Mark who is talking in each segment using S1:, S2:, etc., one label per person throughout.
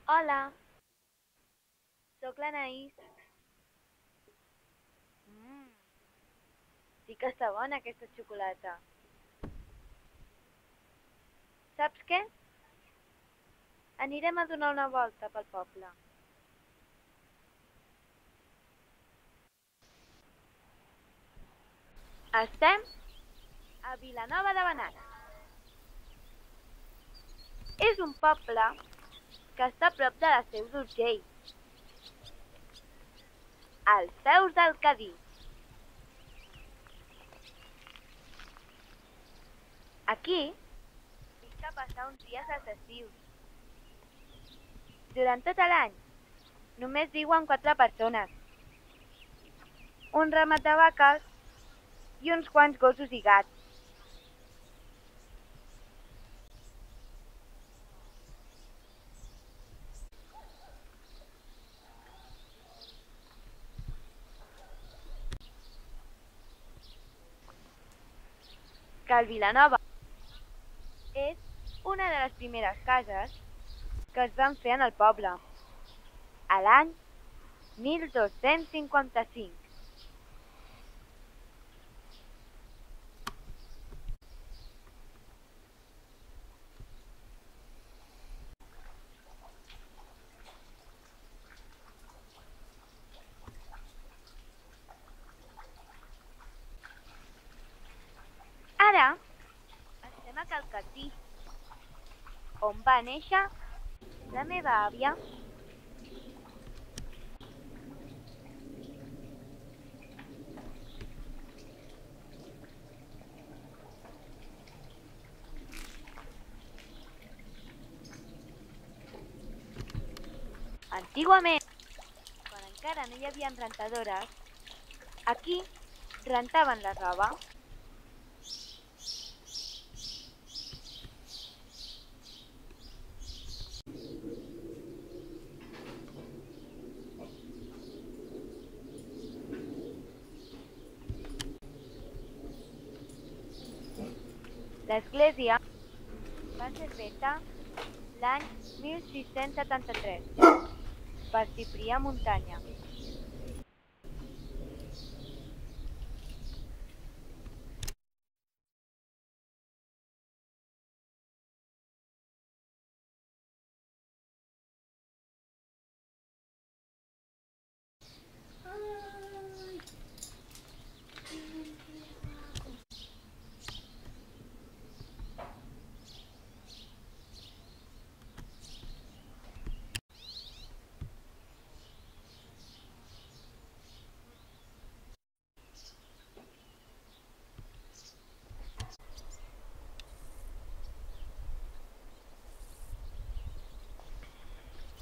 S1: Hola, sóc l'Anaïs. Sí que està bona aquesta xocolata. Saps què? Anirem a donar una volta pel poble. Estem a Vilanova de Benasc. És un poble que està a prop de la Seu d'Urgell, als peus del Cadí. Aquí vinc a passar uns dies als estius. Durant tot l'any només viuen 4 persones, un ramat de vaques i uns quants gossos i gats. Cal Vilanova és una de les primeres cases que es van fer en el poble, a l'any 1255. Ara estem a Cal Catí, on va néixer la meva àvia. Antigament, quan encara no hi havia rentadores, aquí rentaven la roba. L'església va ser feta l'any 1673 per Ciprià Muntanya.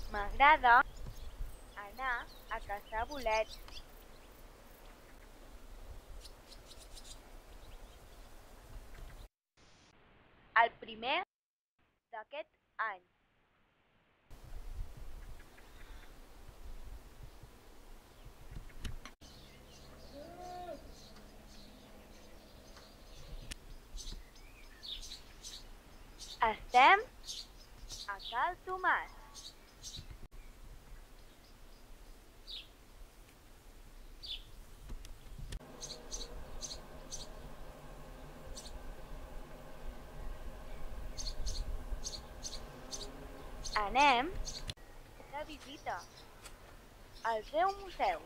S1: M'agrada anar a caçar bolets. El primer d'aquest any. Estem a Cal Tomàs. Anem de visita al seu museu.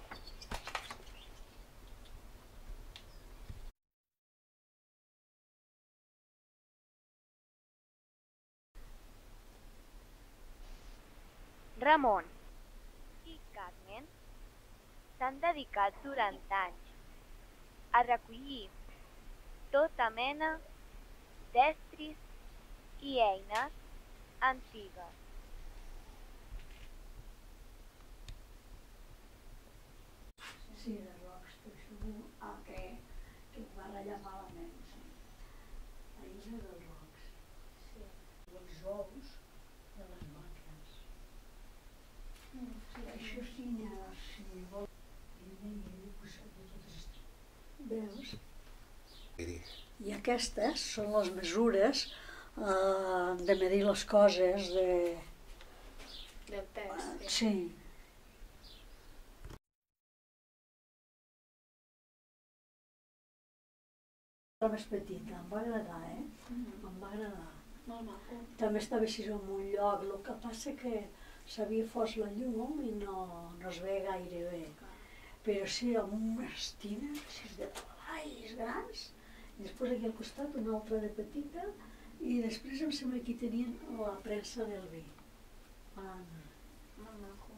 S1: Ramon i Carmen s'han dedicat durant anys a recollir tota mena d'estris i eines antigues.
S2: Sí, de rocs, però això que em va ratllar malament, sí. La illa dels rocs. Sí. Els ous de les vaques. Sí, això sí, si vol... Veus? I aquestes són les mesures de medir les coses
S3: Del test,
S2: Sí. Era més petita, em va agradar, em va agradar.
S3: Molt maco.
S2: També estava així en un lloc, el que passa que s'havia fos la llum i no es veia gaire bé. Però sí, amb unes tines així de balais grans, i després aquí al costat una altra de petita, i després em sembla que hi tenien la premsa del vi.
S3: Molt maco.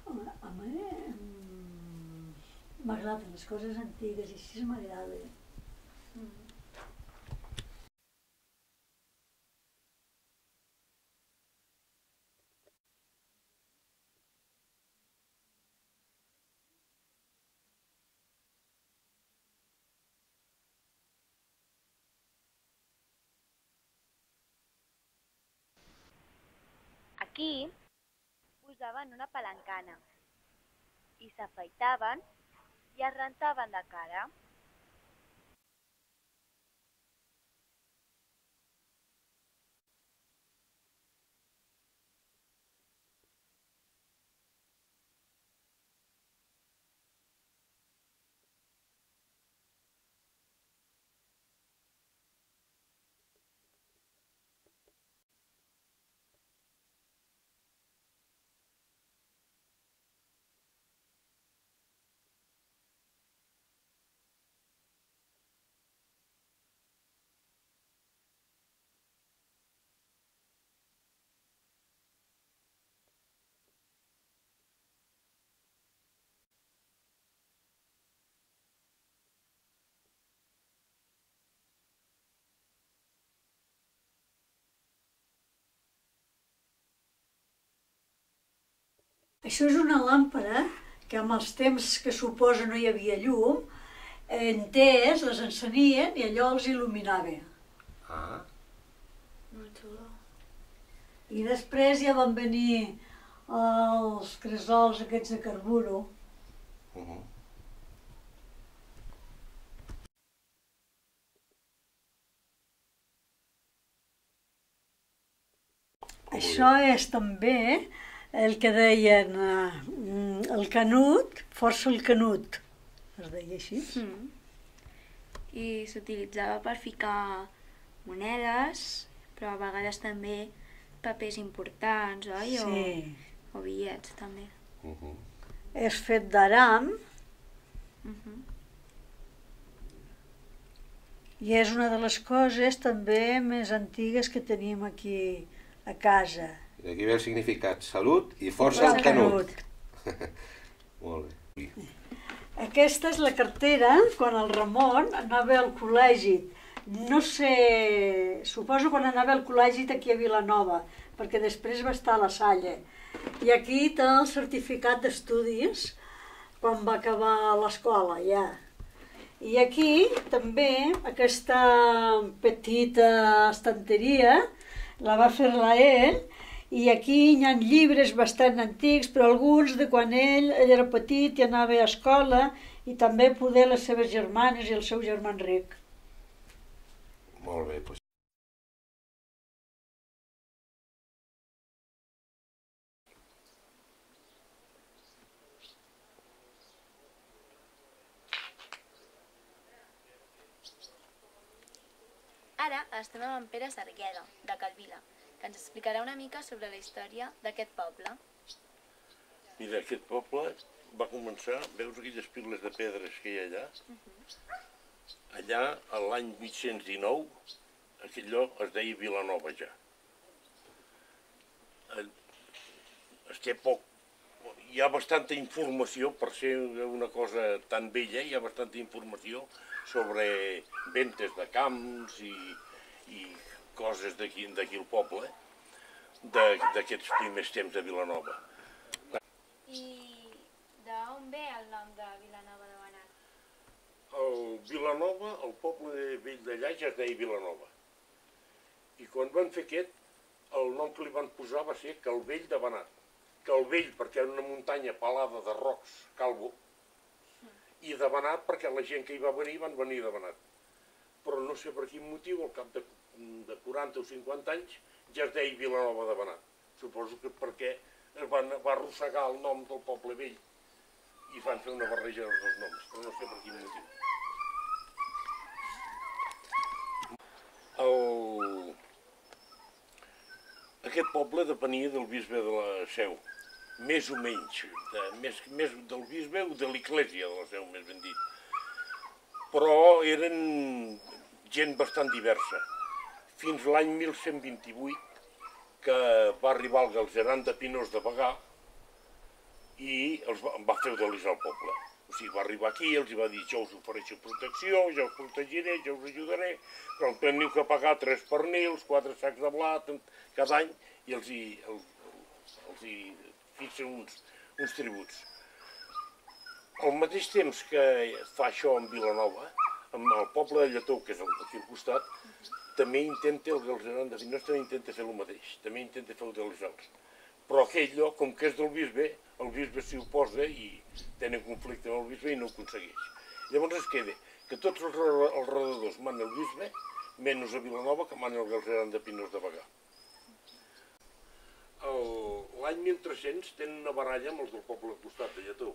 S2: Home, a mi m'agraden les coses antigues i així m'agrada.
S1: Aquí posaven una palancana i s'afaitaven i es rentaven la cara.
S2: Això és una làmpara que amb els temps que suposa no hi havia llum, entès, les encenien i allò els il·luminava.
S4: Ah.
S3: Molt xulo.
S2: I després ja van venir els cresols aquests de carburo. Això és també el que deien el canut, força el canut, es deia així.
S3: I s'utilitzava per ficar monedes, però a vegades també papers importants, oi?
S2: Sí.
S3: O bitllets, també.
S2: És fet d'aram i és una de les coses també més antigues que tenim aquí a casa.
S4: I aquí ve el significat, salut i força al canut. Molt bé.
S2: Aquesta és la cartera quan el Ramon anava al col·legi. No sé, suposo quan anava al col·legi d'aquí a Vilanova, perquè després va estar a la Salle. I aquí té el certificat d'estudis quan va acabar l'escola, ja. I aquí també aquesta petita estanteria la va fer-la ell, i aquí hi ha llibres bastant antics, però alguns de quan ell era petit i anava a escola, i també poder les seves germanes i el seu germà Enric.
S4: Molt bé, doncs.
S3: Ara estem amb en Pere Sargueda, de Calvila, que ens explicarà una mica sobre la història d'aquest poble.
S5: Mira, aquest poble va començar, veus aquelles piles de pedres que hi ha allà? Allà, l'any 819, aquest lloc es deia Vilanova ja. Es té poc, hi ha bastanta informació, per ser una cosa tan vella, hi ha bastanta informació sobre ventes de camps i coses d'aquí al poble, d'aquests primers temps de Vilanova.
S3: I d'on ve el nom de Vilanova de Benat?
S5: El Vilanova, el poble vell d'allà ja es deia Vilanova. I quan van fer aquest, el nom que li van posar va ser Calvell de Benat. Calvell perquè era una muntanya pelada de rocs, calvo, i de Benat perquè la gent que hi va venir van venir de Benat. Però no sé per quin motiu, al cap de 40 o 50 anys, ja es deia Vilanova de Benat. Suposo que perquè va arrossegar el nom del poble vell i van fer una barreja dels dos noms, però no sé per quin motiu. Aquest poble depenia del bisbe de la Seu, més o menys, més del bisbe o de l'església de la Seu, més ben dit. Però eren gent bastant diversa. Fins l'any 1128, que va arribar el galceran de Pinós de Bagà i els va feudalitzar el poble. O sigui, va arribar aquí, els va dir, jo us ofereixo protecció, jo us protegiré, jo us ajudaré, però teniu que pagar 3 pernils, 4 sacs de blat cada any i els hi fixen uns tributs. Al mateix temps que fa això en Vilanova, amb el poble de Lletó, que és aquí al costat, també intenta, el galceran de Pinós també intenta fer el mateix, també intenta feudalitzar-los. Però aquell lloc, com que és del bisbe, el bisbe s'hi oposa i tenen conflicte amb el bisbe i no ho aconsegueix. Llavors es queda que tots els redadors manen el bisbe, menys a Vilanova, que manen el galceran de Pinós de Bagà. L'any 1300 tenen una baralla amb els del poble al costat de Lletó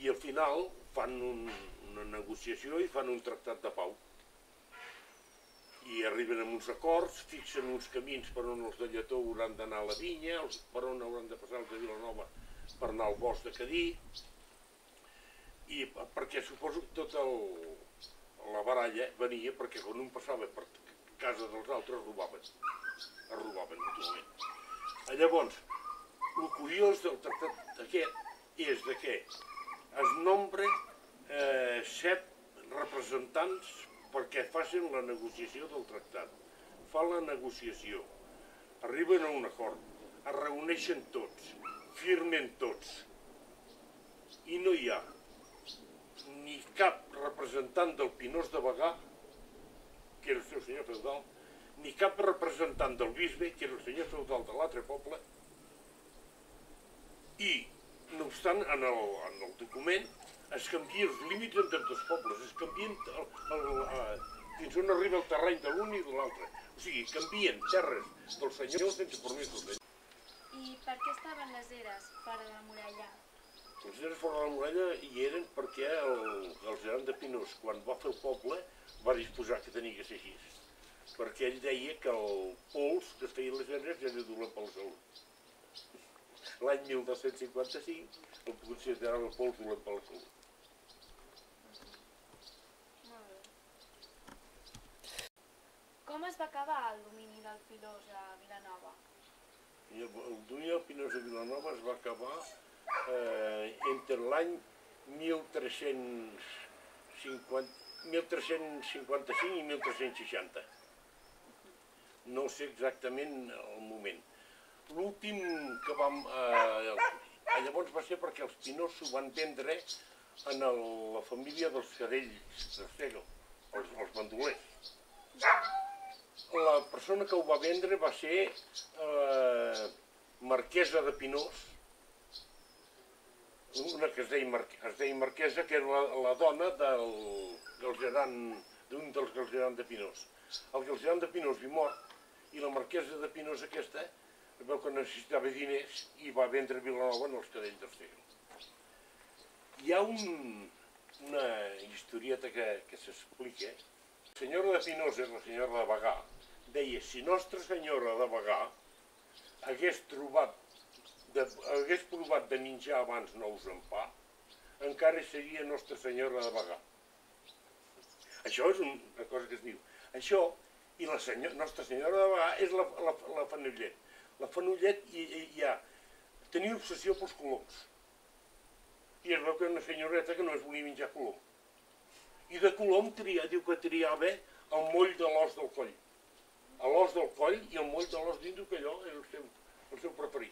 S5: i al final fan una negociació i fan un tractat de pau. I arriben a uns acords, fixen uns camins per on els de Lletó hauran d'anar a la vinya, per on hauran de passar els de Vilanova per anar al bosc de Cadí, i perquè suposo que tota la baralla venia perquè quan un passava per casa dels altres es robaven mútuament. Llavors, el curiós del tractat aquest és que es nombra 7 representants perquè facin la negociació del tractat. Fa la negociació, arriben a un acord, es reuneixen tots, firmen tots, i no hi ha ni cap representant del Pinós de Bagà, que era el seu senyor feudal, ni cap representant del bisbe, que era el senyor feudal de l'altre poble, i, no obstant, en el document es canvien els límits entre els dos pobles, es canvien fins on arriba el terreny de l'un i de l'altre. O sigui, canvien terres del senyor sense permís del senyor.
S3: I per què estaven les eres fora de la muralla?
S5: Les eres fora de la muralla hi eren perquè el galceran de Pinós, quan va fer el poble, va disposar que tenia que ser així. Perquè ell deia que el pols que es feia les eres ja era dolent per la salut. L'any 1255 el considerava el pols dolent per la salut.
S3: Com es va acabar el domini del Pinós a Vilanova?
S5: El domini del Pinós a Vilanova es va acabar entre l'any 1355 i 1360. No sé exactament el moment. L'últim que vam... llavors va ser perquè els Pinós s'ho van vendre a la família dels cadells d'Estego, els bandolers. La persona que ho va vendre va ser marquesa de Pinós, una que es deia Marquesa, que era la dona d'un dels galceran de Pinós. El galceran de Pinós vi mort i la marquesa de Pinós aquesta veu que necessitava diners i va vendre Vilanova en els cadells d'Estego. Hi ha una historieta que s'explica. La senyora de Pinós és la senyora de Bagà. Deia, si Nostra Senyora de Bagà hagués provat de menjar abans nous en pa, encara seria Nostra Senyora de Bagà. Això és una cosa que es diu. Això, i la Nostra Senyora de Bagà és la Fenollet. La Fenollet tenia obsessió pels coloms. I es veu que era una senyoreta que no es volia menjar colom. I de colom diu que triava el moll de l'os del coll. L'os del coll i el moll de l'os d'Indo, que allò era el seu preferit.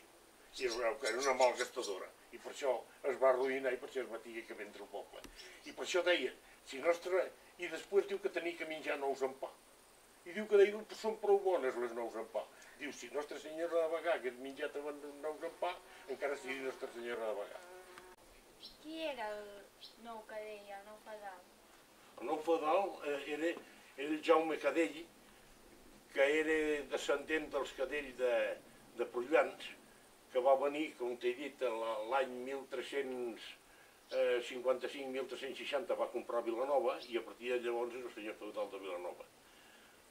S5: I es veu que era una malgastadora. I per això es va arruïnar i per això es va tenir que vendre el poble. I per això deia, i després diu que tenia que menjar nous en pa. I diu que són prou bones les nous en pa. Diu, si Nostra Senyora de Bagà hagués menjat nous en pa, encara seria Nostra Senyora de Bagà.
S3: Qui era el nou cadell, el nou feudal?
S5: El nou feudal era el Jaume Cadell, que era descendent dels cadells de Prullans, que va venir, com t'he dit, l'any 1355-1360 va comprar Vilanova i a partir de llavors és el senyor feudal de Vilanova.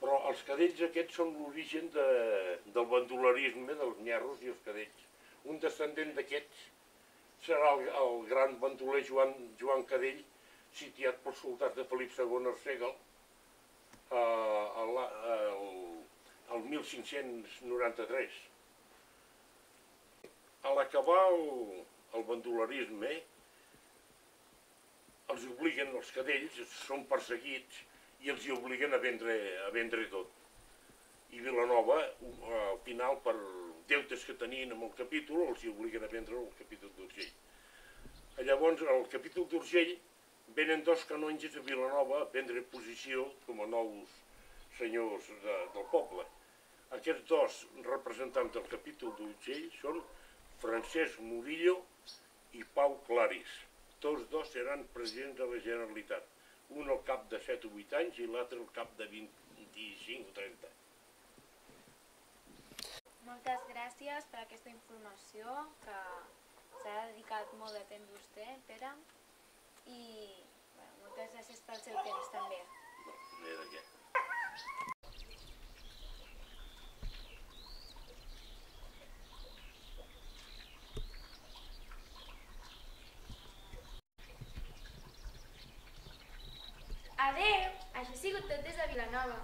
S5: Però els cadells aquests són l'origen del bandolerisme, dels nyerros i els cadells. Un descendent d'aquests serà el gran bandoler Joan Cadell, sitiat pels soldats de Felip II Arcègal el 1593. A l'acabar el bandolerisme, els obliguen, els cadells són perseguits i els obliguen a vendre tot. I Vilanova, al final, per deutes que tenien amb el capítol, els obliguen a vendre el capítol d'Urgell. Llavors, al capítol d'Urgell, venen dos canonges a Vilanova a prendre posició com a nous senyors del poble. Aquests dos representants del capítol d'Urgell són Francesc Murillo i Pau Claris. Tots dos seran presidents de la Generalitat. Un al cap de 7 o 8 anys i l'altre al cap de 25 o 30.
S3: Moltes gràcies per aquesta informació, que s'ha dedicat molt de temps vostè, Pere, i moltes gràcies pel seu temps també.
S5: No, no hi ha de què.
S3: Adéu! Això ha sigut tot des de Vilanova.